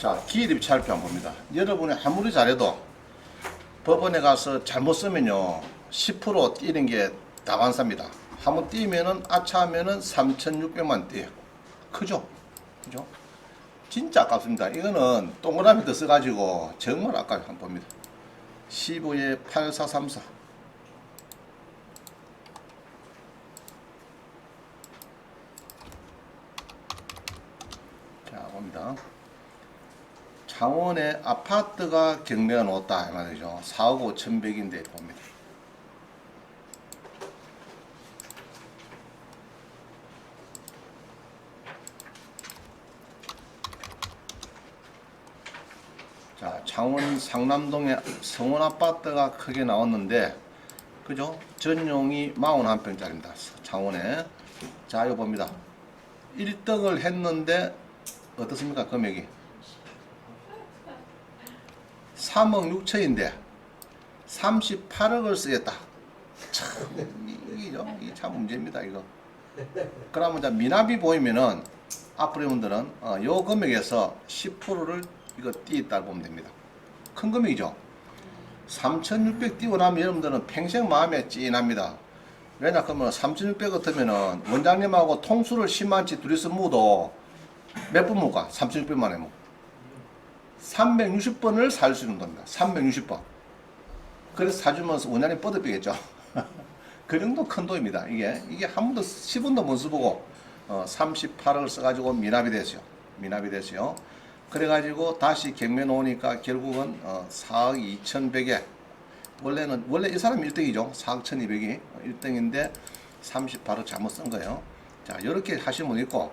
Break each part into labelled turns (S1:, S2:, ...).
S1: 자, 기일입찰표 한번 봅니다. 여러분이 아무리 잘해도 법원에 가서 잘못 쓰면요 10% 뛰는 게 다반사입니다. 한번 뛰면은 아차하면은 3,600만 뛰어요. 크죠? 그죠? 진짜 아깝습니다. 이거는 동그라미 더 써가지고 정말 아까워요. 한번 봅니다. 15에 8434. 자, 봅니다. 창원에 아파트가 경매가 나왔다 이 말이죠. 4억 5,100인데 봅니다. 자, 창원 상남동에 성원 아파트가 크게 나왔는데, 그죠? 전용이 41평짜리입니다. 창원에. 자, 이거 봅니다. 1등을 했는데 어떻습니까? 금액이 3억 6천인데 38억을 쓰였다. 참 이게 참 문제입니다. 이거. 그러면 이제 미납이 보이면은 앞으로 분들은 요 금액에서 10%를 이거 띄있다 보면 됩니다. 큰 금액이죠. 3,600 띄고 나면 여러분들은 평생 마음에 찐합니다. 왜냐 그러면 3,600 같으면은 원장님하고 통수를 10만치 둘이서 묻어도 몇 번 묵까? 3,600만에 묵. 360번을 살 수 있는 겁니다. 360번. 그래서 사주면서 원장님 뻗어비겠죠. 그 정도 큰 돈입니다. 이게 한 번도 10원도 못 써보고 38억을 써가지고 미납이 됐어요. 미납이 됐어요. 그래가지고 다시 경매 놓으니까 결국은 4억 2,100에 원래 이 사람이 1등이죠. 4억 1,200이 1등인데 38억 잘못 쓴 거예요. 자, 이렇게 하시면 있고,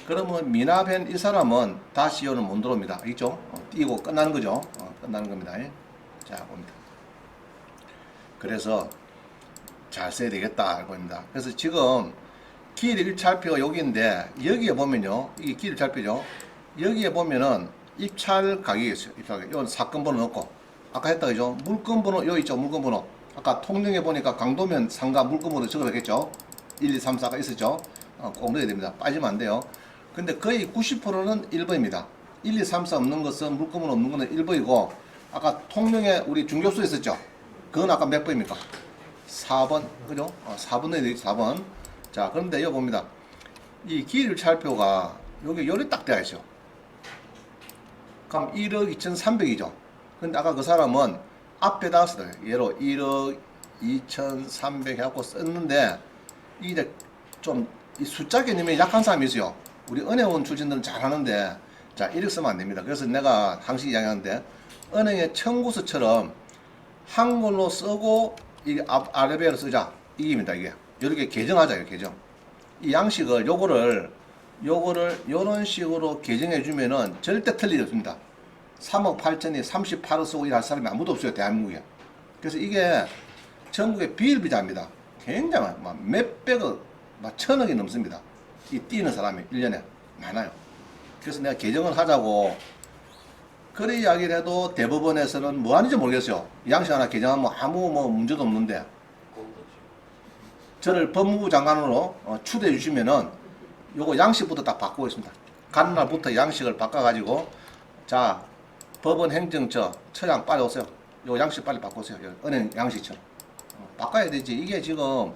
S1: 그러면 미납한 이 사람은 다시 요는 못 들어옵니다. 있죠? 띄고 끝나는 거죠. 끝나는 겁니다. 자, 봅니다. 그래서 잘 써야 되겠다 보입니다. 그래서 지금 기일입찰표가 여기인데 여기에 보면요, 이게 기일입찰표죠. 여기에 보면은 입찰 가격이 있어요. 입찰 가격. 이건 사건 번호 넣고, 아까 했다 그죠? 물건 번호 여기 있죠. 물건 번호. 아까 통영에 보니까 강도면 상가 물건 번호 적어놨겠죠. 1, 2, 3, 4가 있었죠. 꼭 넣어야 됩니다. 빠지면 안 돼요. 근데 거의 90%는 1번입니다. 1, 2, 3, 4 없는 것은 물건 번호 없는 거는 1번이고, 아까 통영에 우리 중교수 있었죠. 그건 아까 몇 번입니까? 4번. 그죠? 4번 넣어야 되겠죠. 4번. 자, 그런데 여기 봅니다. 이 기일입찰표가 여기 열이 딱 되어 있어요. 그럼 1억 2,300이죠. 근데 아까 그 사람은 앞에다 썼어요. 예로 1억 2,300 해갖고 썼는데, 이게 좀 이 숫자 개념이 약한 사람이 있어요. 우리 은행원 출신들은 잘 하는데, 자, 1억 쓰면 안 됩니다. 그래서 내가 항상 이야기하는데, 은행의 청구서처럼 한글로 쓰고, 이 아래배로 쓰자. 이게입니다, 이게. 이렇게 개정하자, 이거 개정. 이 양식을, 요거를 요런 식으로 개정해 주면은 절대 틀리지 없습니다. 3억 8천이 38억 쓰고 일할 사람이 아무도 없어요, 대한민국에. 그래서 이게 전국의 비일비재합니다. 굉장히 막 몇백억, 막 천억이 넘습니다. 이 뛰는 사람이 1년에 많아요. 그래서 내가 개정을 하자고 그래 이야기를 해도 대법원에서는 뭐 하는지 모르겠어요. 양식 하나 개정하면 아무 뭐 문제도 없는데, 저를 법무부 장관으로 추대해 주시면은 요거 양식부터 딱 바꾸고 있습니다. 가는 날부터 양식을 바꿔가지고, 자, 법원 행정처 처장 빨리 오세요. 요 양식 빨리 바꾸세요. 은행 양식처럼. 바꿔야 되지. 이게 지금,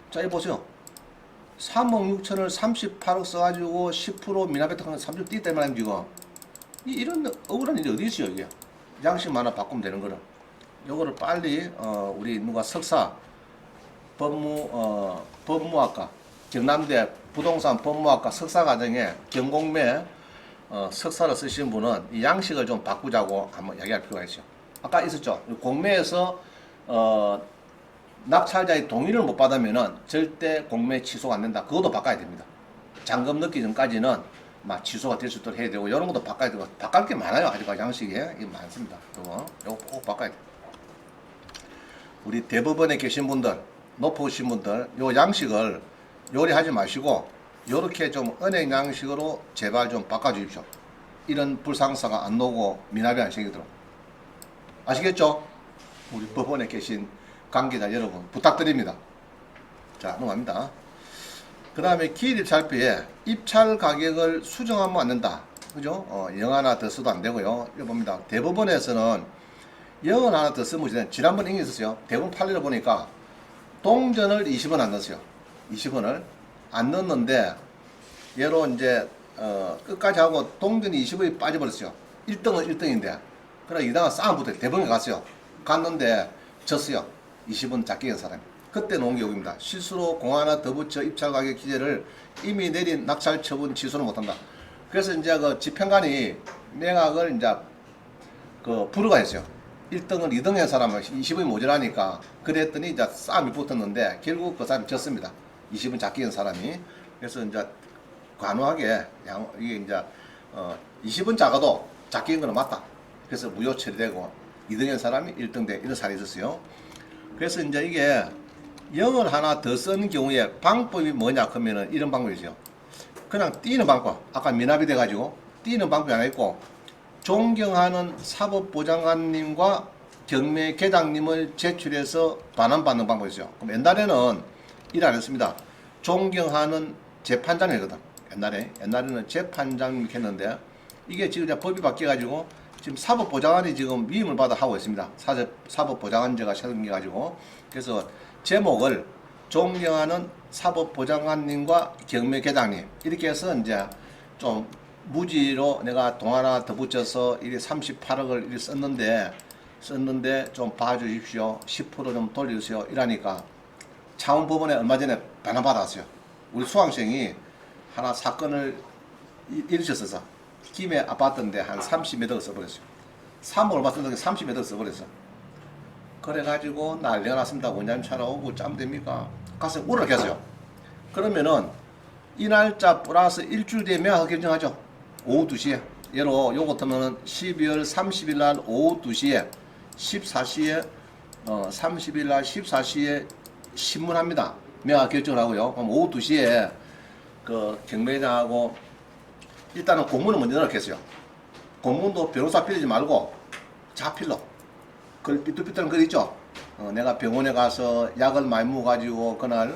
S1: 자, 이 보세요. 3억 6천을 38억 써가지고 10% 미납했다는 30 뛰기 때문에 지금. 이런 억울한 일이 어디 있어요, 이게. 양식만 하나 바꾸면 되는 거를. 요거를 빨리, 우리 누가 석사, 법무학과, 경남대 부동산 법무학과 석사과정에 경공매 석사를 쓰신 분은 이 양식을 좀 바꾸자고 한번 이야기할 필요가 있어요. 아까 있었죠. 공매에서 낙찰자의 동의를 못 받으면은 절대 공매 취소가 안 된다. 그것도 바꿔야 됩니다. 잔금 넣기 전까지는 막 취소가 될 수 있도록 해야 되고, 이런 것도 바꿔야 되고, 바꿀 게 많아요. 아직까지 양식에 이게 많습니다. 요거 꼭 바꿔야 돼요. 우리 대법원에 계신 분들, 높으신 분들, 요 양식을 요리하지 마시고 요렇게 좀 은행 양식으로 제발 좀 바꿔주십시오. 이런 불상사가 안 나오고 미납이 안 생기도록. 아시겠죠? 우리 법원에 계신 관계자 여러분 부탁드립니다. 자, 넘어갑니다. 그 다음에 기일입찰표에 입찰 가격을 수정하면 안 된다. 그죠? 영 하나 더 써도 안 되고요. 이거 봅니다. 대법원에서는 영을 하나 더 쓰면 지난번 인기 있었어요. 대법원 판례를 보니까 동전을 20원 안 넣었어요. 20원을 안 넣었는데 얘로 이제 끝까지 하고 동전이 20원이 빠져버렸어요. 1등은 1등인데 그래 2등은 싸움부터 대법원에 갔어요. 갔는데 졌어요. 20원 작게 한 사람이. 그때 놓은 게 여기입니다. 실수로 공 하나 더 붙여 입찰 가격 기재를 이미 내린 낙찰 처분 취소는 못한다. 그래서 이제 그 집행관이 명확을 이제 그 불허가 했어요. 1등은 2등 한 사람은 20원이 모자라니까 그랬더니 이제 싸움이 붙었는데 결국 그 사람이 졌습니다. 20원 작게 한 사람이. 그래서 이제 관호하게 이게 이제 20원 작아도 작게 한 거는 맞다. 그래서 무효 처리되고 2등 한 사람이 1등 돼 이런 사례 있었어요. 그래서 이제 이게 0을 하나 더 쓰는 경우에 방법이 뭐냐 그러면은 이런 방법이죠. 그냥 띄는 방법. 아까 미납이 돼가지고 띄는 방법이 하나 있고 존경하는 사법보장관님과 경매계장님을 제출해서 반환받는 방법이죠. 그럼 옛날에는 일 안 했습니다. 존경하는 재판장이거든. 옛날에는 재판장님 했는데 이게 지금 이제 법이 바뀌어가지고 지금 사법보장관이 지금 위임을 받아 하고 있습니다. 사법보장관제가 생겨가지고 그래서 제목을 존경하는 사법보장관님과 경매계장님 이렇게 해서 이제 좀 무지로 내가 돈 하나 더 붙여서 이게 38억을 이렇게 썼는데 좀 봐주십시오. 10%좀 돌려주세요. 이러니까 차원법원에 얼마 전에 반환받았어요. 우리 수강생이 하나 사건을 일으켰어서 김해 아파트인데 한 30m를 써버렸어요. 3억 얼마 썼는데 30m를 써버렸어. 그래가지고 난리가 났습니다. 원장님 찾아오고 짬 됩니까? 가서 울어 계세요. 그러면은 이 날짜 플러스 일주일 뒤에 매각 결정하죠. 오후 2시에. 예로 요거 같으면은 12월 30일 날 오후 2시에 14시에 30일 날 14시에 신문합니다. 매각 결정을 하고요. 그럼 오후 2시에 그 경매장하고 일단은 공문을 먼저 넣겠어요. 공문도 변호사 빌리지 말고 자필로 글 삐뚤삐뚤한 글 있죠. 내가 병원에 가서 약을 많이 먹어가지고 그날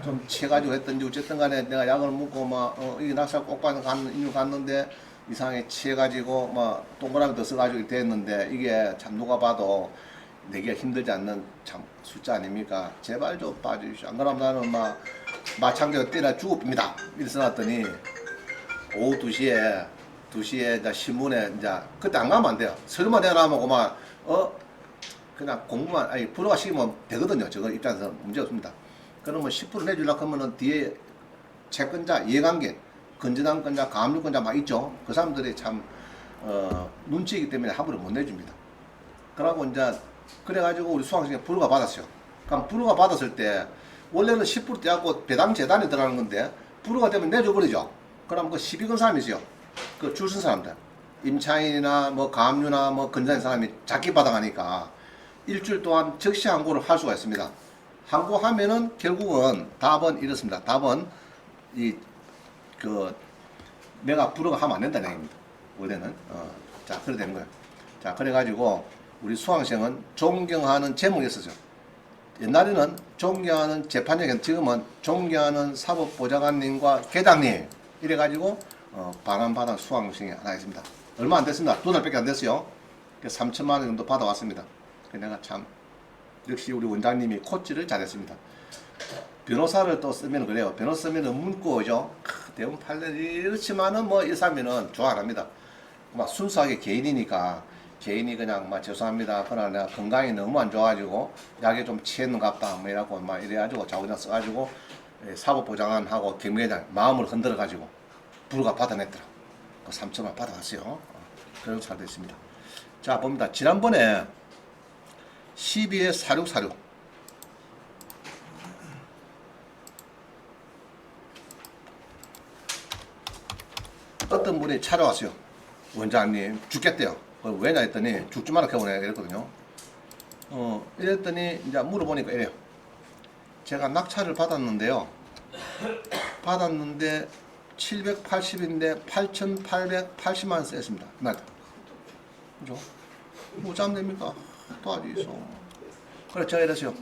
S1: 좀 취해가지고 했던지 어쨌든 간에 내가 약을 먹고 막 이게 낙살 꼭받아 갔는데 이상하게 취해가지고 막 동그라미 더 써가지고 이렇게 됐는데 이게 참 누가 봐도 내기가 힘들지 않는 참 숫자 아닙니까? 제발 좀 봐주십시오. 안 그러면 나는 막 마창대가 때려 죽읍니다. 이렇게 써놨더니 오후 2시에 이제 신문에 이제 그때 안 가면 안 돼요. 설마 내놔면 그만 그냥 공부만 아니 불허가 시키면 되거든요. 저거 입장에서 문제 없습니다. 그러면 10% 내주려고 하면은 뒤에 채권자, 이해관계, 건전한권자, 가압류권자 막 있죠. 그 사람들이 참 눈치이기 때문에 함부로 못 내줍니다. 그러고 이제 그래가지고 우리 수강생이 불허가 받았어요. 그럼 불허가 받았을 때 원래는 10% 떼갖고 배당 재단에 들어가는 건데 불허가 되면 내줘버리죠. 그럼 그 시비 건 사람이 있어요. 그 줄 쓴 사람들. 임차인이나 뭐 가압류나 뭐 건전한 사람이 작게 받아가니까 일주일 동안 즉시 항고를 할 수가 있습니다. 항고하면은 결국은 답은 이렇습니다. 답은 내가 불허가 하면 안 된다는 얘기입니다. 원래는 자 그래 되는 거예요. 자 그래가지고 우리 수강생은 존경하는 제목이 있었죠. 옛날에는 존경하는 재판장, 지금은 존경하는 사법보좌관님과 계장님 이래가지고 반환받은 수강생이 하나 있습니다. 얼마 안 됐습니다. 2달밖에 안 됐어요. 3천만 원 정도 받아왔습니다. 내가 참 역시 우리 원장님이 코치를 잘했습니다. 변호사를 또 쓰면 그래요. 변호사 쓰면 문구죠. 대부분 판례 이렇지만은 뭐 이 사람은 좋아 안 합니다. 막 순수하게 개인이니까 개인이 그냥 막 죄송합니다. 그러나 내가 건강이 너무 안 좋아가지고 약에 좀 취했는갑다 뭐 이래가지고 막 이래가지고 자고장 써가지고 사법보장관하고 경매장 마음을 흔들어가지고 불허가 받아냈더라. 그 3천만 받아갔어요. 그런 잘 됐습니다. 자 봅니다. 지난번에 12회 4646 어떤 분이 찾아왔어요. 원장님 죽겠대요. 왜냐 했더니 죽지 마라 해보내 이랬거든요. 이랬더니 이제 물어보니까 이래요. 제가 낙찰을 받았는데요. 받았는데 780인데 8,880만 원 쓰였습니다. 그날 그죠? 뭐 잠됩니까? 도와주이소. 그래 제가 이랬어요.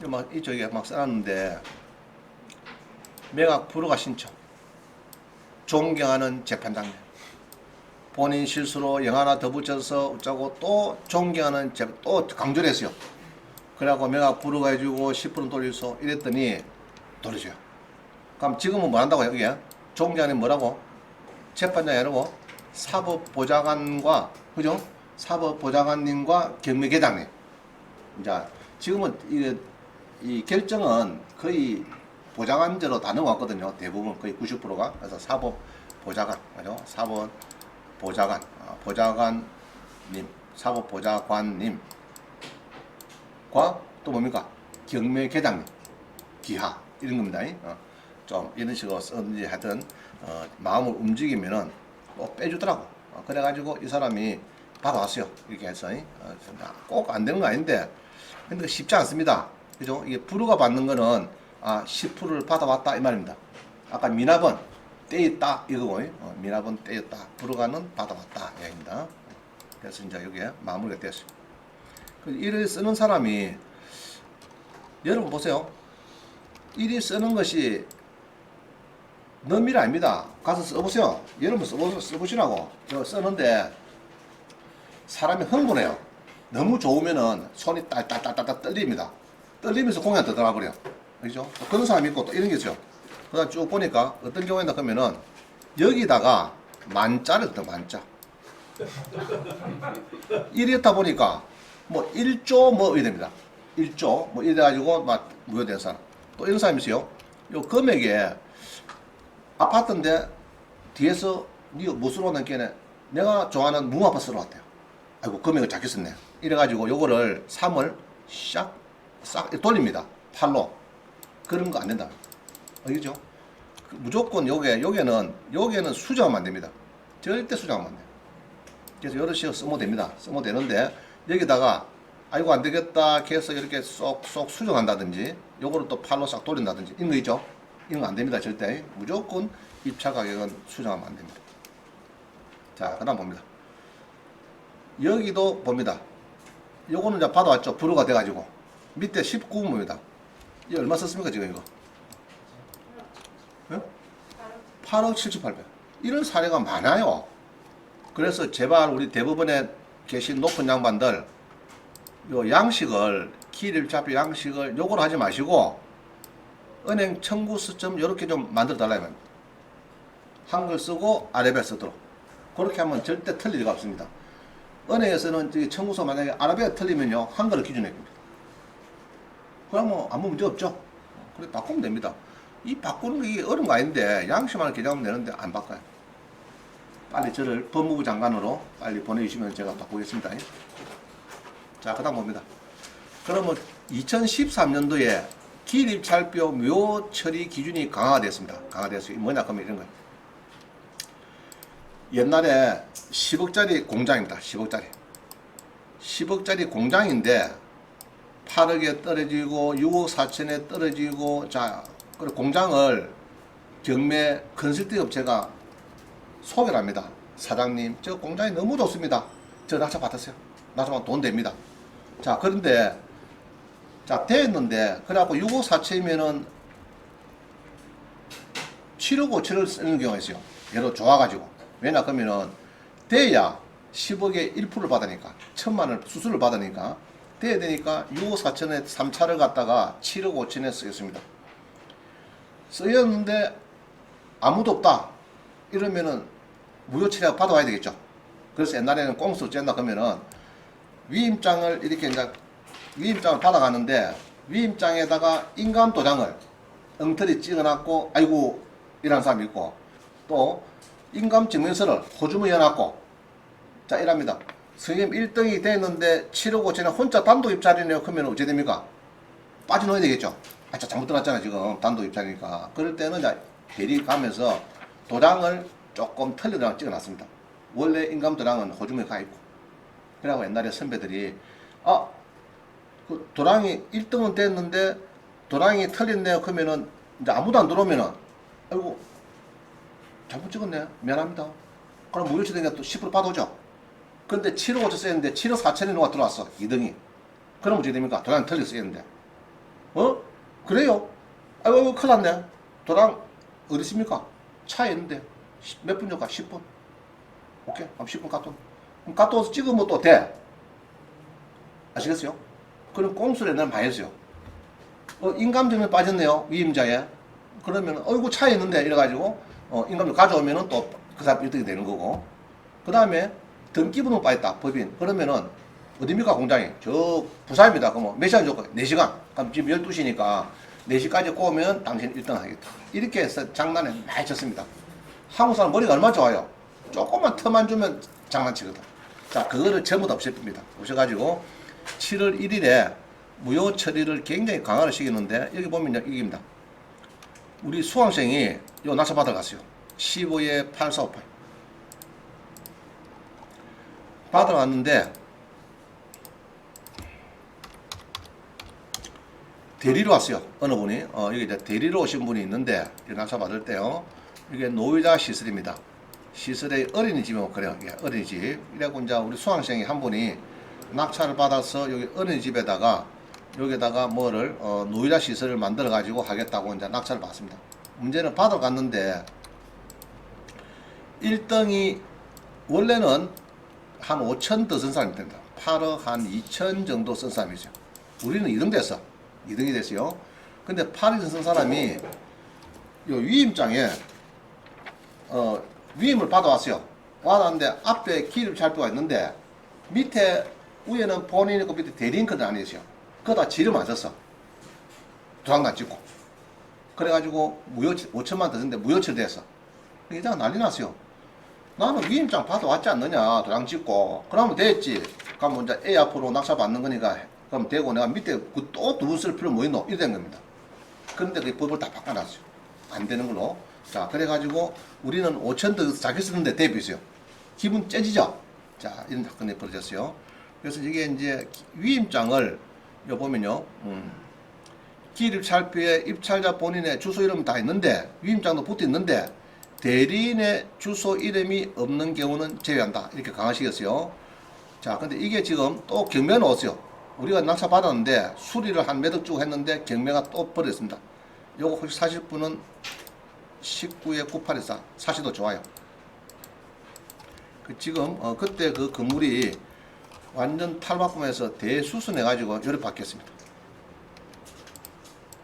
S1: 막 이쪽에 막 써놨는데 매각 불허가 신청 존경하는 재판장님. 본인 실수로 영 하나 더 붙여서 어쩌고 또 존경하는 또 강조를 했어요. 그래갖고 내가 부르가지고 10% 돌려서 이랬더니 돌려줘요. 그럼 지금은 뭐 한다고요? 여기에 존경하는 뭐라고? 재판장이 아니고 사법보좌관과 그죠? 사법보좌관님과 경매계장님. 자, 지금은 이 결정은 거의 보좌관제로 다 넘어왔거든요. 대부분 거의 90%가. 그래서 사법보좌관, 그죠? 사법보좌관, 보좌관님, 사법보좌관님과 또 뭡니까? 경매계장님, 기하 이런 겁니다. 좀 이런 식으로 썼는지 하여튼 마음을 움직이면은 또 빼주더라고. 그래가지고 이 사람이 받아왔어요. 이렇게 해서 꼭 안 되는 거 아닌데 근데 쉽지 않습니다. 그죠? 이게 불허가 받는 거는 10%를 받아왔다 이 말입니다. 아까 미납은 떼였다 이거고 미납은 떼였다. 불허가는 받아왔다 얘기입니다. 그래서 이제 여기에 마무리가 됐어요. 일을 쓰는 사람이 여러분 보세요. 일이 쓰는 것이 너밀 아닙니다. 가서 써보세요. 여러분 써보시라고. 저 쓰는데 사람이 흥분해요. 너무 좋으면은 손이 딸딸딸딸 떨립니다. 떨리면서 공연 더 들어가버려요. 그죠? 그런 사람이 있고 또 이런 게 있어요. 그다음 쭉 보니까 어떤 경우에 그러면은 여기다가 만자를 더 만자. 이랬다 보니까 뭐 1조 뭐 이래 됩니다. 1조 뭐 이래가지고 막 무효된 사람. 또 이런 사람이 있어요. 요 금액에 아파트인데 뒤에서 니가 무엇으로 넘기네 내가 좋아하는 뭉아파스로 왔대요. 아이고 금액을 작게 썼네. 이래가지고 요거를 3을 싹 돌립니다. 팔로. 그런 거 안 된다. 알겠죠? 무조건 요게는 수정하면 안 됩니다. 절대 수정하면 안 돼요. 그래서 여러 식으로 쓰면 됩니다. 쓰면 되는데 여기다가 아이고 안 되겠다 해서 이렇게 쏙 수정한다든지 요거를 또 팔로 싹 돌린다든지 이런 거 있죠? 이런 거 안 됩니다. 절대. 무조건 입찰 가격은 수정하면 안 됩니다. 자, 그 다음 봅니다. 여기도 봅니다. 요거는 이제 받아왔죠. 불허가 돼가지고. 밑에 19분입니다. 이 얼마 썼습니까, 지금 이거? 네? 8억 7,800. 이런 사례가 많아요. 그래서 제발 우리 대부분에 계신 높은 양반들, 요 양식을, 기일일차표 양식을 요걸 하지 마시고, 은행 청구 시점 요렇게 좀 만들어 달라고 합니다. 한글 쓰고 아래벨 쓰도록. 그렇게 하면 절대 틀릴 리가 없습니다. 은행에서는 청구서 만약에 아라비아 틀리면요 한글을 기준에 깁니다. 그러면 아무 문제 없죠. 그래 바꾸면 됩니다. 이 바꾸는 게 어려운 거 아닌데 양식만 개정하면 되는데 안 바꿔요. 빨리 저를 법무부 장관으로 빨리 보내주시면 제가 바꾸겠습니다. 자, 그 다음 봅니다. 그러면 2013년도에 기일입찰표 묘 처리 기준이 강화됐습니다. 강화됐어요. 뭐냐 그러면 이런 거예요. 옛날에 10억짜리 공장입니다. 10억짜리. 10억짜리 공장인데 8억에 떨어지고 6억 4천에 떨어지고 자, 그리고 공장을 경매 컨설팅 업체가 소개를 합니다. 사장님, 저 공장이 너무 좋습니다. 저 낙찰 받았어요. 낙찰 돈 됩니다. 자, 그런데 자, 됐는데 그래갖고 6억 4천이면은 7억 5천을 쓰는 경우가 있어요. 예로 좋아가지고. 왜냐 그러면은 돼야 10억에 1%를 받으니까 1,000만원 수수료를 받으니까 돼야 되니까 6억 4천에 3차를 갖다가 7억 5천에 쓰였습니다. 쓰였는데 아무도 없다 이러면은 무효처리하고 받아와야 되겠죠. 그래서 옛날에는 꽁수 짠다 그러면은 위임장을 이렇게 이제 위임장을 받아가는데 위임장에다가 인감도장을 엉터리 찍어놨고 아이고 이런 사람이 있고 또 인감증명서를 호주머니에 놨고 자 이랍니다. 선생님 1등이 됐는데 7억 5천에 혼자 단독 입찰이네요. 그러면 어찌 됩니까? 빠져넣어야 되겠죠. 자 잘못 들었잖아 지금 단독 입찰이니까. 그럴 때는 이제 대리 가면서 도장을 조금 틀린 도장 찍어놨습니다. 원래 인감도장은 호주머니에 가 있고. 그래갖고 옛날에 선배들이 그 도장이 1등은 됐는데 도장이 틀렸네요. 그러면은 이제 아무도 안 들어오면은 아이고 잘못 찍었네. 미안합니다. 그럼 무효치되니까 또 10% 받아오죠. 그런데 7억 5천 쓰였는데 7억 4천에 누가 들어왔어. 2등이. 그럼 어떻게 됩니까? 도장 틀려 쓰였는데. 그래요? 아이고 큰일 났네. 도장 어디 있습니까? 차에 있는데. 몇 분 정도? 10분. 오케이. 그럼 10분 카톡. 그럼 카톡에서 찍으면 또 돼. 아시겠어요? 그럼 꼼수를 난 많이 했어요. 인감점에 빠졌네요. 위임자에. 그러면 어이구 차이 있는데 이래가지고 인감점 가져오면은 또 그 사람 1등이 되는 거고. 그 다음에 등기부등 빠졌다. 법인. 그러면은 어디입니까 공장이? 저 부산입니다. 그럼 몇 시간 줬고? 4시간. 그럼 지금 12시니까 4시까지 꼬우면 당신 1등 하겠다. 이렇게 해서 장난에 많이 쳤습니다. 한국 사람 머리가 얼마나 좋아요. 조금만 틈만 주면 장난치거든. 자, 그거를 전부 다 없애줍니다. 없애가지고 7월 1일에 무효 처리를 굉장히 강화를 시키는데 여기 보면요, 이깁니다. 우리 수강생이 요 낙찰 받아갔어요. 15에 8458 받아갔는데 대리로 왔어요. 어느 분이 여기 이제 대리로 오신 분이 있는데 낙찰 받을 때요. 이게 노유자 시설입니다. 시설의 어린이집이면 그래요. 이게 어린이집. 이래고 이제 우리 수강생이 한 분이 낙찰을 받아서 여기 어린이집에다가 여기다가 뭐를 노유자 시설을 만들어 가지고 하겠다고 이제 낙찰을 받습니다. 문제는 받아갔는데 1등이 원래는 한 5천 더 쓴 사람이 됩니다. 8억 한 2천 정도 쓴 사람이죠. 우리는 2등 됐어. 2등이 됐어요. 근데 8억 쓴 사람이 요 위임장에 위임을 받아왔어요. 받았는데 앞에 기록 발표가 있는데 밑에 위에는 본인이 있고 밑에 대리인권은 아니었어요. 그거다 지름 안 썼어. 도장도 안 찍고. 그래가지고 무효 5천만 더 썼는데 무효 처리됐어. 이자가 난리 났어요. 나는 위임장 받아왔지 않느냐 도장 찍고 그러면 됐지. 그럼 이제 A 앞으로 낙찰 받는 거니까 그럼 되고 내가 밑에 또 두 번 쓸 필요 뭐 있노? 이래 된 겁니다. 그런데 그 법을 다 바꿔놨어요. 안 되는 걸로. 자, 그래가지고 우리는 5천 더 자기 쓰는데 대비했어요. 기분 째지죠? 자, 이런 사건이 벌어졌어요. 그래서 이게 이제 위임장을 여 보면요, 기입찰표에 입찰자 본인의 주소 이름 다 있는데 위임장도 붙어 있는데 대리인의 주소 이름이 없는 경우는 제외한다. 이렇게 강화시켰어요. 자, 근데 이게 지금 또 경매는 왔어요. 우리가 낙찰 받았는데 수리를 한 몇 억 주고 했는데 경매가 또 벌어졌습니다. 요거 혹시 사실 분은 19에 9814 사실도 좋아요. 지금 그때 그 건물이 완전 탈바꿈해서 대수순해가지고 요렇게 바뀌었습니다.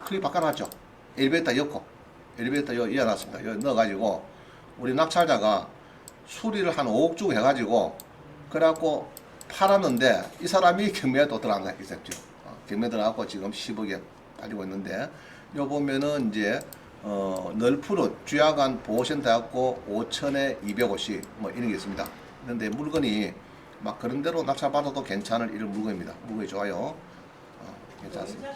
S1: 크게 바꿔놨죠. 엘리베이터 엮고 엘리베이터 이어놨습니다. 여기 넣어가지고 우리 낙찰자가 수리를 한 5억 주고 해가지고 그래갖고 팔았는데 이 사람이 경매에 또 들어간 거야. 있었죠. 경매 들어가고 지금 10억에 팔리고 있는데 요 보면은 이제 널푸른 주야간 보호센터 갖고 5천에 250 뭐 이런 게 있습니다. 그런데 물건이 막 그런 대로 낙찰 받아도 괜찮을 이런 물건입니다. 물건이 좋아요. 괜찮습니다.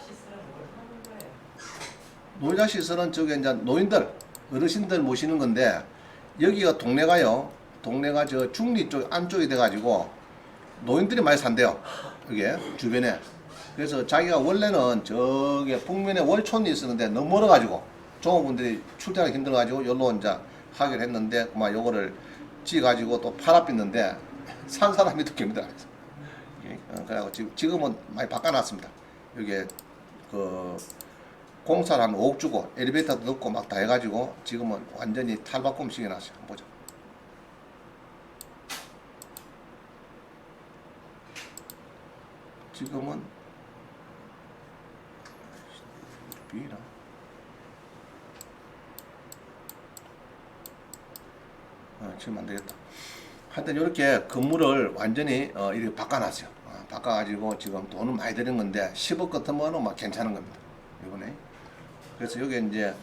S1: 노인자 시설은 저기 이제 노인들, 어르신들 모시는 건데 여기가 동네가요. 동네가 저 중리 쪽 안쪽이 돼가지고 노인들이 많이 산대요. 이게 주변에. 그래서 자기가 원래는 저기 북면에 월촌이 있었는데 너무 멀어가지고 종업원들이 출퇴하기 힘들어가지고 여기로 이제 하기로 했는데 막 요거를 지어가지고 또 팔아봤는데 산 사람이 더 경비들 안 했어. 그래가지고 지금은 많이 바꿔놨습니다. 여기에 그 공사를 한 5억 주고 엘리베이터도 넣고 막 다 해가지고 지금은 완전히 탈바꿈 시켜놨어요. 한번 보자. 지금은 비나 지금 안 되겠다. 하여튼 이렇게 건물을 완전히 이렇게 바꿔놨어요. 바꿔가지고 지금 돈을 많이 드는 건데 10억 같으면 막 괜찮은 겁니다. 이번에. 그래서 여기 이제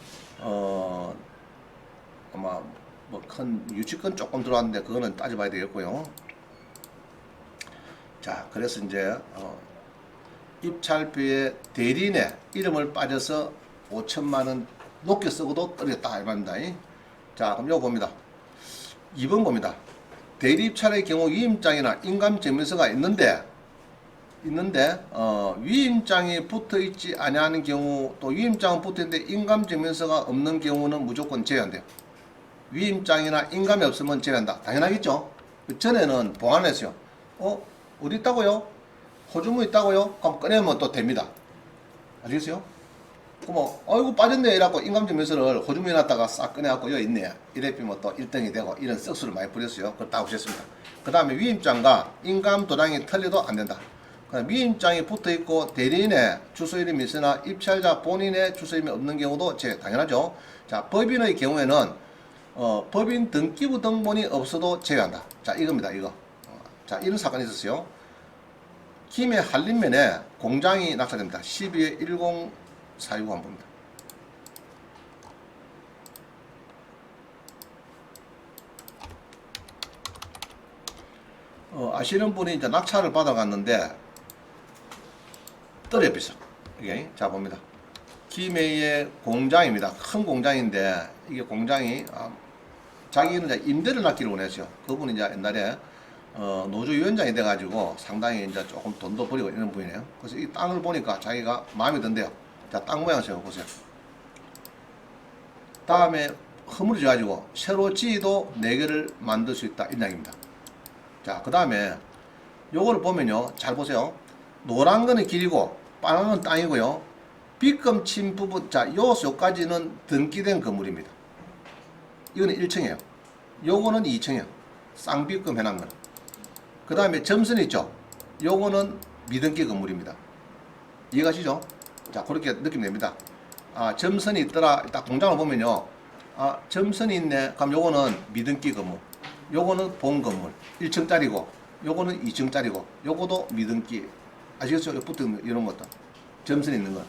S1: 아마 뭐 큰 유치권 조금 들어왔는데 그거는 따져봐야 되겠고요. 자, 그래서 이제 입찰표에 대리인의 이름을 빠져서 5천만 원 높게 쓰고도 떨어졌다 이 말입니다. 자, 그럼 요거 봅니다. 2번 봅니다. 대리 입찰의 경우 위임장이나 인감증명서가 있는데 위임장이 붙어 있지 아니하는 경우 또 위임장은 붙어 있는데 인감증명서가 없는 경우는 무조건 제외한대요. 위임장이나 인감이 없으면 제외한다. 당연하겠죠. 전에는 보완했어요. 어디 있다고요? 호주무 있다고요? 그럼 꺼내면 또 됩니다. 아시겠어요? 그뭐 아이고 빠졌네 이라고 인감증명서를 호주머니에 놨다가 싹 꺼내갖고 여기 있네. 이래 비면 또 1등이 되고 이런 썩수를 많이 부렸어요. 그걸 다 없앴습니다. 그 다음에 위임장과 인감 도장이 틀려도 안 된다. 위임장이 붙어 있고 대리인의 주소 이름이 있으나 입찰자 본인의 주소 이름이 없는 경우도 당연하죠. 자, 법인의 경우에는 법인 등기부 등본이 없어도 제외한다. 자, 이겁니다. 이거. 자, 이런 사건이 있었어요. 김해 한림면에 공장이 낙찰됩니다. 12-10-465 한번 봅니다. 아시는 분이 이제 낙찰을 받아갔는데 떨어 비싸. 이게 자 봅니다. 김해의 공장입니다. 큰 공장인데 이게 공장이 자기는 이제 임대를 맡기를 원했어요. 그분이 이제 옛날에 노조위원장이 돼가지고 상당히 이제 조금 돈도 버리고 이런 분이네요. 그래서 이 땅을 보니까 자기가 마음에 든대요. 자, 땅 모양 세워 보세요. 다음에 허물어져가지고 새로 지어도 4개를 만들 수 있다. 이런 이야기입니다. 자, 그 다음에 요거를 보면요. 잘 보세요. 노란 거는 길이고 빨간 건 땅이고요. 빗금 친 부분, 자, 요까지는 등기된 건물입니다. 이거는 1층이에요. 요거는 2층이에요. 쌍빗금 해놓은 거는. 그 다음에 점선 있죠? 요거는 미등기 건물입니다. 이해가시죠? 자, 그렇게 느끼면 됩니다. 점선이 있더라. 딱 공장을 보면요. 점선이 있네. 그럼 요거는 미등기 건물. 요거는 본 건물. 1층짜리고, 요거는 2층짜리고, 요거도 미등기. 아시겠죠? 요 붙은 이런 것도. 점선이 있는 거.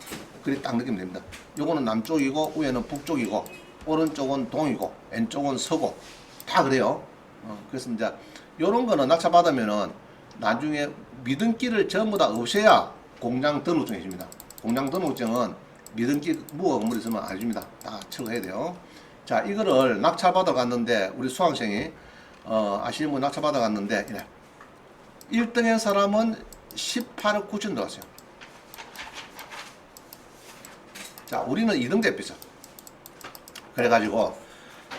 S1: 그리 딱 느끼면 됩니다. 요거는 남쪽이고, 위에는 북쪽이고, 오른쪽은 동이고, 왼쪽은 서고. 다 그래요. 그래서 이제, 요런 거는 낙찰받으면은 나중에 미등기를 전부 다 없애야 공장 등록증이 있습니다. 공장 등록증은 미등기 무허가 건물이 있으면 안 해줍니다. 다 철거해야 돼요. 자, 이거를 낙찰받아 갔는데, 우리 수강생이, 아시는 분 낙찰받아 갔는데, 이래. 1등의 사람은 18억 9천 들어왔어요. 자, 우리는 2등 대표죠. 그래가지고,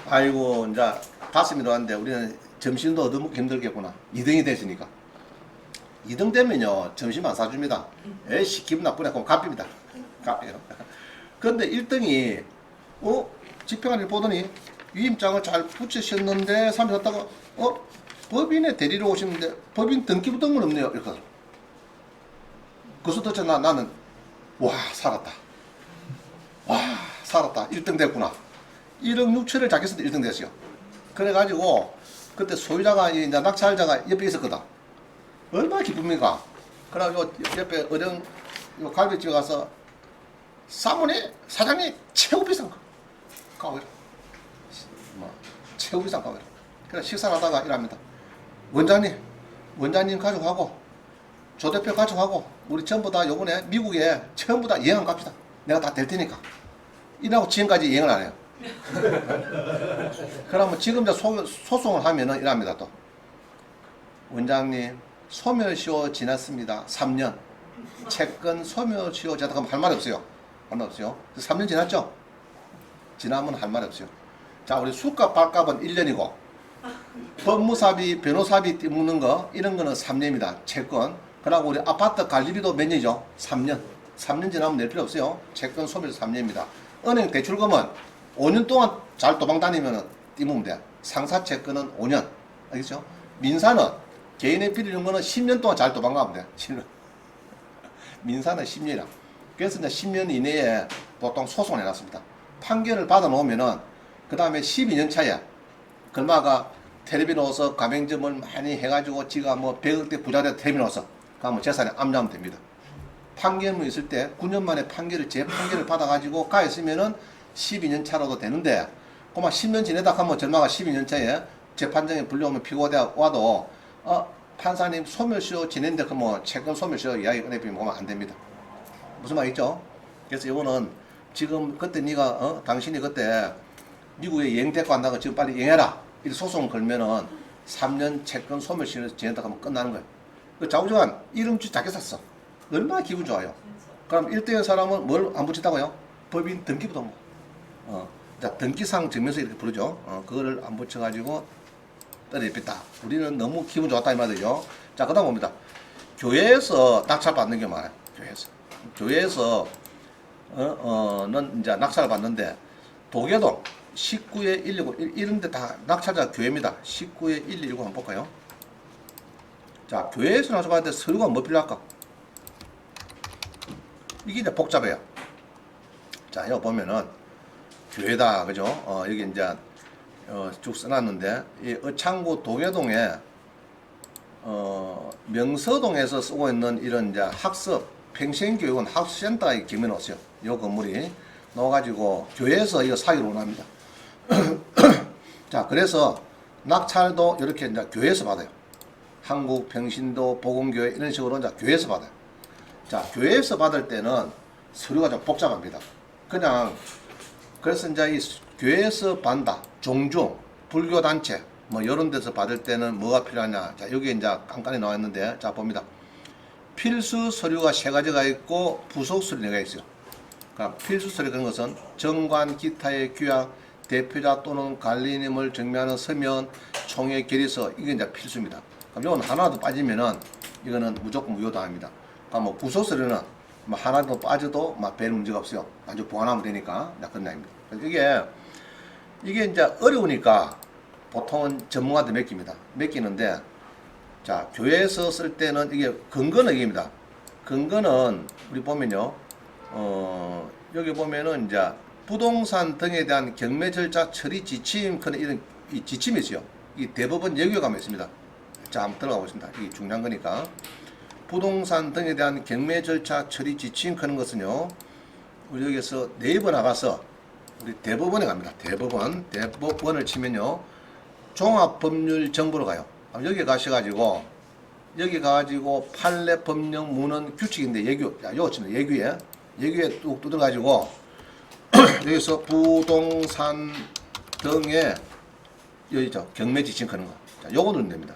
S1: 아이고, 이제 가슴이 들어왔는데, 우리는 점심도 얻어먹기 힘들겠구나. 2등이 됐으니까. 2등 되면요, 점심 안 사줍니다. 에이씨, 기분 나쁘네. 그럼 갚입니다. 갚여요. 그런데 1등이, 집행관리 보더니, 위임장을 잘 붙이셨는데, 3일 갔다가, 법인에 데리러 오시는데, 법인 등기부 등본 없네요. 이렇게 하더라고. 그래서 도대체 나는, 와, 살았다. 와, 살았다. 1등 됐구나. 1억 6천을 자기한테 1등 됐어요. 그래가지고, 그때 소유자가, 이제 낙찰자가 옆에 있었거든. 얼마나 기쁩니까? 그래가지고 옆에 어령 갈비집에 가서 사모님, 사장님, 최고 비싼 거. 가오라. 최고 비싼 가오라. 그래, 식사를 하다가 이랍니다. 원장님 가져가고, 조 대표 가져가고, 우리 전부 다 요번에 미국에 전부 다 여행 갑시다. 내가 다 될 테니까. 이라고 지금까지 여행을 안 해요. 그러면 지금 이제 소송을 하면은 이랍니다, 또. 원장님, 소멸시효 지났습니다. 3년. 채권 소멸시효 지났다 하면 할 말 없어요. 할 말 없어요. 3년 지났죠? 지나면 할 말 없어요. 자, 우리 술값, 밥값은 1년이고, 법무사비, 변호사비 묻는 거, 이런 거는 3년입니다. 채권. 그리고 우리 아파트 관리비도 몇 년이죠? 3년. 3년 지나면 낼 필요 없어요. 채권 소멸 3년입니다. 은행 대출금은 5년 동안 잘 도망 다니면 띄우면 돼. 상사 채권은 5년. 알겠죠? 민사는 개인의 빌리는 거는 10년 동안 잘 도망가면 돼. 10년. 민사는 10년이라. 그래서 이제 10년 이내에 보통 소송을 해놨습니다. 판결을 받아 놓으면은, 그 다음에 12년 차에, 글마가 텔레비 넣어서 가맹점을 많이 해가지고 지가 뭐 100억대 부자돼 텔레비 넣어서, 그러면 재산에 압류하면 됩니다. 판결문 있을 때 9년 만에 재판결을 받아가지고 가 있으면은 12년 차로도 되는데, 그만 10년 지내다 하면 절마가 12년 차에 재판장에 불려오면 피고가 와도, 판사님 소멸시효 지낸데 그러면 채권 소멸시효 이야기 꺼내면 보면 안 됩니다. 무슨 말 있죠? 그래서 이거는 지금 그때 네가, 당신이 그때 미국에 여행 데리고 간다고 지금 빨리 여행해라. 이 소송 걸면은 3년 채권 소멸시효 지낸다 하면 끝나는 거예요. 그 좌우지간 이름주 작게 샀어. 얼마나 기분 좋아요. 그럼 1등의 사람은 뭘 안 붙였다고요? 법인 등기부 등본. 자, 등기상 증명서 이렇게 부르죠. 그거를 안 붙여가지고 떨어졌다. 우리는 너무 기분 좋았다 이 말이죠. 자, 그 다음 봅니다. 교회에서 낙찰 받는 게 많아요. 교회에서 는 이제 낙찰을 받는데 도계동 19에 119 이런 데 다 낙찰자 교회입니다. 19에 119 한번 볼까요? 자, 교회에서 낙찰받을 때 서류가 뭐 필요할까? 이게 이제 복잡해요. 자, 여기 보면은 교회다, 그죠? 여기 이제 쭉 써놨는데 이 의창구 도계동에 명서동에서 쓰고 있는 이런 이제 학습 평생교육원 학습센터가 기면 없어요. 이 건물이 넣어가지고 교회에서 이거 사기로 원합니다. 자, 그래서 낙찰도 이렇게 이제 교회에서 받아요. 한국 평신도 복음교회 이런 식으로 이제 교회에서 받아요. 자, 교회에서 받을 때는 서류가 좀 복잡합니다. 그냥 그래서 이제 이 교회에서 받는다. 종중, 불교단체 뭐 이런 데서 받을 때는 뭐가 필요하냐. 자, 여기 이제 깐깐히 나와 있는데 자 봅니다. 필수 서류가 세 가지가 있고 부속 서류 4개가 있어요. 그러니까 필수 서류 그런 것은 정관 기타의 규약, 대표자 또는 관리님을 증명하는 서면, 총회 결의서 이게 이제 필수입니다. 그럼 이건 하나도 빠지면은 이거는 무조건 무효당합니다. 그러니까 뭐 부속 서류는 뭐 하나도 빠져도 막 별 문제가 없어요. 아주 보완하면 되니까 끝납니다. 이게 이제 어려우니까 보통은 전문가한테 맡깁니다. 맡기는데 자, 교회에서 쓸 때는 이게 근거는 이게입니다. 근거는 우리 보면요, 여기 보면은 이제 부동산 등에 대한 경매 절차 처리 지침 이런 이 지침이 있어요. 이 대법원 예규에 가면 있습니다. 자, 한번 들어가 보겠습니다. 이게 중요한 거니까. 부동산 등에 대한 경매 절차 처리 지침 그런 것은요, 우리 여기서 네이버 나가서 우리 대법원에 갑니다. 대법원을 치면요, 종합법률정보로 가요. 여기 가셔가지고 판례 법령 문헌 규칙인데 예규, 자, 요거 치면 예규에 뚝 뜯어가지고 여기서 부동산 등의 여기 있죠, 경매 지침 그런 거. 자, 요거 누르면 됩니다.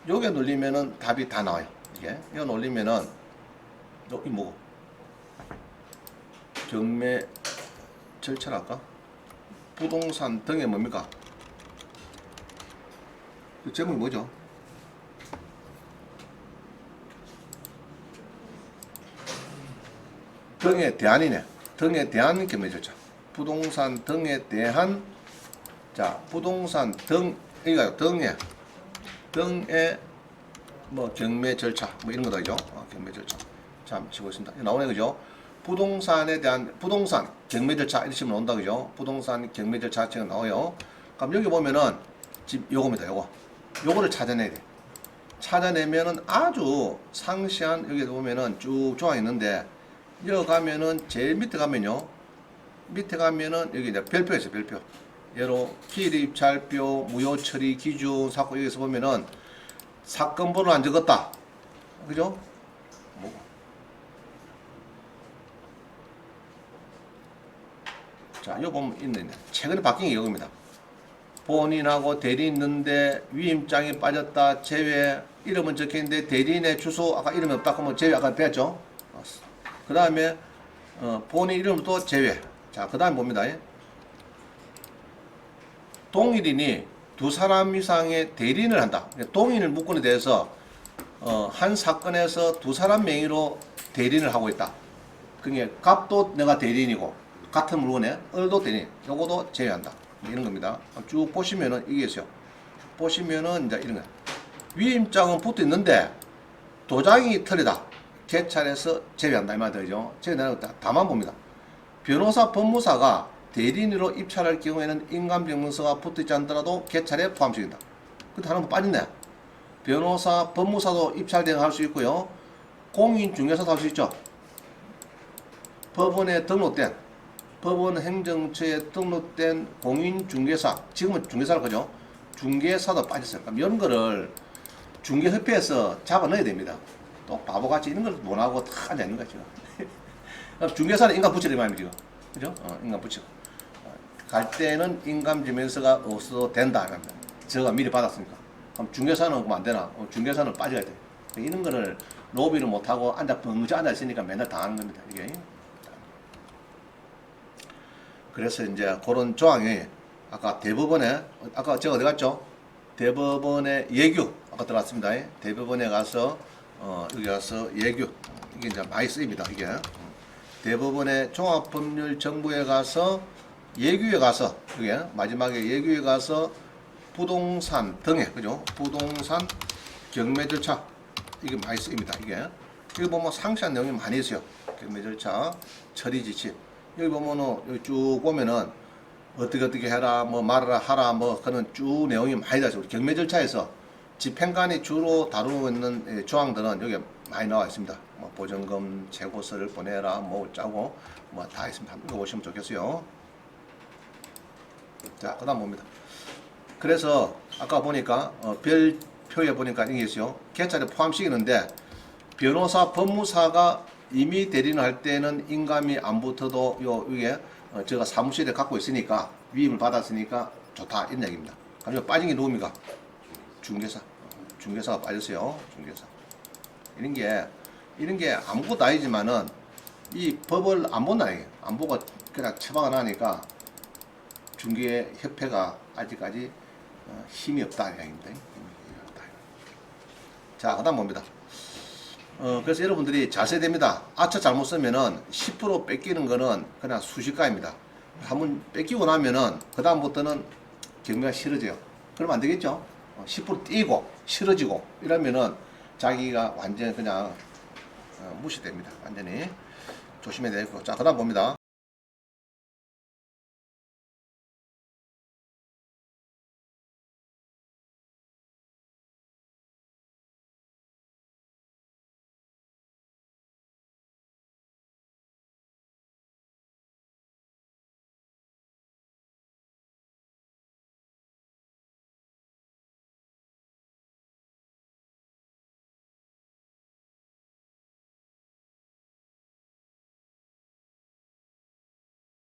S1: 요게 눌리면은 답이 다 나와요. 이거 눌리면은 이 뭐고? 경매 절차랄까? 부동산 등의 뭡니까? 그 제목이 뭐죠? 등에 대한이네. 등에 대한 경매 절차. 부동산 등에 대한 자, 부동산 등 이거 등에 뭐 경매 절차 뭐 이런 거다 그죠? 경매 절차. 참 치고 있습니다. 나오네 그죠? 부동산에 대한 부동산 경매 절차 이렇게 치면 나온다 그죠? 부동산 경매 절차 지금 나와요. 그럼 여기 보면은 집 요겁니다. 요거를 찾아내야 돼. 찾아내면은 아주 상세한 여기 보면은 쭉 조항이 있는데 여기 가면은 제일 밑에 가면요. 밑에 가면은 여기 이제 별표가 있어요. 별표. 예로 기일입찰표, 무효처리 기준, 사건 여기서 보면은 사건 번호 안 적었다. 그죠? 뭐. 자, 이거 보면 있는데 최근에 바뀐 게 이겁니다. 본인하고 대리인 있는데 위임장이 빠졌다. 제외 이름은 적혀있는데 대리인의 주소 아까 이름이 없다. 그러면 제외 아까 배웠죠. 그 다음에 본인 이름도 제외. 자, 그 다음에 봅니다. 동일인이 두 사람 이상의 대리인을 한다. 동일 물건에 대해서 한 사건에서 두 사람 명의로 대리인을 하고 있다. 그게 값도 내가 대리인이고 같은 물건에 을도 대리인. 요거도 제외한다. 이런 겁니다. 쭉 보시면은 이게 있어요. 보시면은 이제 이런 거. 위임장은 붙어 있는데 도장이 틀리다. 개찰에서 제외한다. 이 말이죠. 제외하는 거 다만 봅니다. 변호사, 법무사가 대리인으로 입찰할 경우에는 인감증명서가 붙어있지 않더라도 개찰에 포함시킨다. 근데 하나 빠졌네. 변호사, 법무사도 입찰 할 수 있고요. 공인중개사도 할 수 있죠. 법원에 등록된 법원 행정처에 등록된 공인중개사, 지금은 중개사를 그죠? 중개사도 빠졌어요. 그럼 이런 거를 중개협회에서 잡아 넣어야 됩니다. 또 바보같이 이런 걸 못하고 다 앉아있는 거죠. 중개사는 인감 붙이려 말이죠. 그죠? 인감 붙이고. 갈 때는 인감증명서가 없어도 된다. 제가 미리 받았으니까. 그럼 중개사는 그러면 안 되나? 중개사는 빠져야 돼. 이런 거를 로비를 못하고 벙저 앉아있으니까 맨날 당하는 겁니다. 이게. 그래서 이제 그런 조항이 아까 대법원에, 아까 제가 어디 갔죠? 대법원에 예규, 아까 들어왔습니다. 대법원에 가서, 여기 가서 예규. 이게 이제 많이 쓰입니다. 이게. 대법원의 종합법률정보에 가서 예규에 가서 이게 마지막에 예규에 가서 부동산 등에 그죠? 부동산 경매 절차 이게 많이 쓰입니다. 이게 여기 보면 상세한 내용이 많이 있어요. 경매 절차, 처리 지침. 여기 보면은 여기 쭉 보면은 어떻게 해라, 뭐 말하라 하라, 뭐 그런 쭉 내용이 많이 나죠. 우리 경매 절차에서 집행관이 주로 다루고 있는 조항들은 여기 많이 나와 있습니다. 뭐 보증금 재고서를 보내라, 뭐 짜고 뭐 다 있습니다. 한번 읽어보시면 좋겠어요. 자, 그다음 봅니다. 그래서 아까 보니까 별표에 보니까 이게 있어요. 개찰에 포함시키는데 변호사, 법무사가 임의 대리를 할 때는 인감이 안 붙어도 이게 제가 사무실에 갖고 있으니까 위임을 받았으니까 좋다 이런 얘기입니다. 그럼 빠진 게 누굽니까? 중개사. 중개사가 빠졌어요. 중개사. 이런 게 아무것도 아니지만은 이 법을 안 본다 이게. 안 보고 그냥 처박아 놔니까 중개협회가 아직까지 힘이 없다 이야기입니다. 힘이 없다. 자, 그다음 봅니다. 그래서 여러분들이 잘 써야 됩니다. 아차 잘못 쓰면은 10% 뺏기는 거는 그냥 수식가입니다. 한번 뺏기고 나면은 그다음부터는 경매가 싫어져요. 그러면 안 되겠죠? 10% 띄고 싫어지고 이러면은 자기가 완전 그냥 무시됩니다. 완전히 조심해야 되고. 자, 그다음 봅니다.